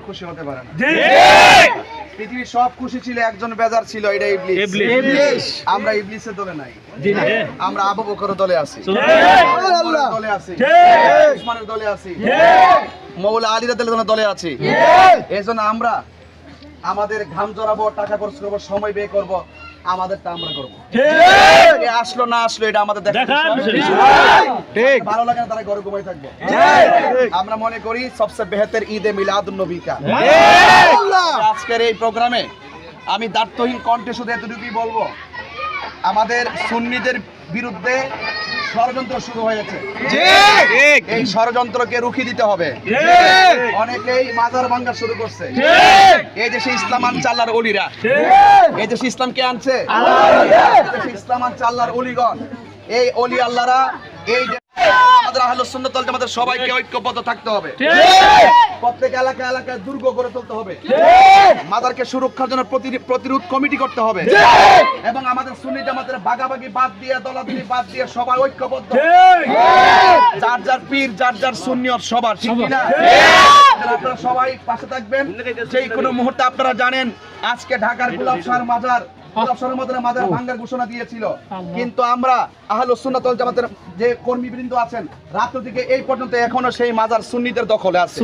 খুশি হতে পারে না। পৃথিবীর সব খুশি ছিল, একজন বেজার ছিল, এটা ইবলিস। আমরা ইবলিসের দলে নাই, আমরা আবু বকরের দলে আছি, ওমরের দলে আছি, উসমানের দলে আছি, মওলা আলী রাদিয়াল্লাহু আনহুর দলে আছি। এজন্য আমরা আমাদের ঘাম জড়াবো, টাকা খরচ করবো, সময় ব্যয় করবো, আমাদেরটা আমরা করবো। আসলো না আসলো এটা আমাদের দেখা, ভালো লাগে না তারা ঘরে ঘুমাই থাকবো। আমরা মনে করি সবচেয়ে বেহতের ঈদে মিলাদুন নবী কা। আজকের এই প্রোগ্রামে আমি দায়িত্বহীন কণ্ঠে শুধু এতটুকুই বলবো, আমাদের সুন্নিদের বিরুদ্ধে ষড়যন্ত্র শুরু হয়েছে, এই ষড়যন্ত্রকে রুখে দিতে হবে। অনেকেই মাজার ভাঙা শুরু করছে। এই দেশে ইসলাম আনছে আল্লাহর ওলিরা, এই দেশে ইসলাম কে আনছে? ইসলাম আনছে আল্লাহর ওলিগণ। এই ওলি আল্লাহরা এই আমাদের আহলুস সুন্নাত ওয়াল জামাতের সবাইকে ঐক্যবদ্ধ থাকতে হবে। প্রত্যেক এলাকায় এলাকায় দুর্গ গড়ে তুলতে হবে, মাজারকে সুরক্ষার জন্য প্রতিরোধ কমিটি করতে হবে, এবং আমাদের সুন্নি জামাতের ভাগাভাগি বাদ দিয়ে, দলাদলি বাদ দিয়ে সবাই ঐক্যবদ্ধ, যার যার পীর, যার যার সুন্নিয়ত সবার, ঠিক কি না? আপনারা সবাই পাশে থাকবেন। যেই কোনো মুহূর্তে আপনারা জানেন আজকে ঢাকার গোলাপ শাহর মাজার মাজার ভাঙ্গার ঘোষণা দিয়েছিল, কিন্তু আমরা আহলুস সুন্নাত ওয়াল জামাতের যে কর্মীবৃন্দ আছেন রাত্র থেকে এই পর্যন্ত এখনো সেই মাজার সুন্নিদের দখলে আছে।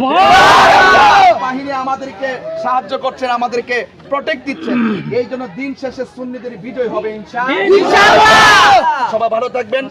বাহিনী আমাদেরকে সাহায্য করছেন, আমাদেরকে প্রোটেক্ট দিচ্ছেন। এই জন্য দিন শেষে সুন্নিদের বিজয় হবে ইনশাআল্লাহ। সবাই ভালো থাকবেন।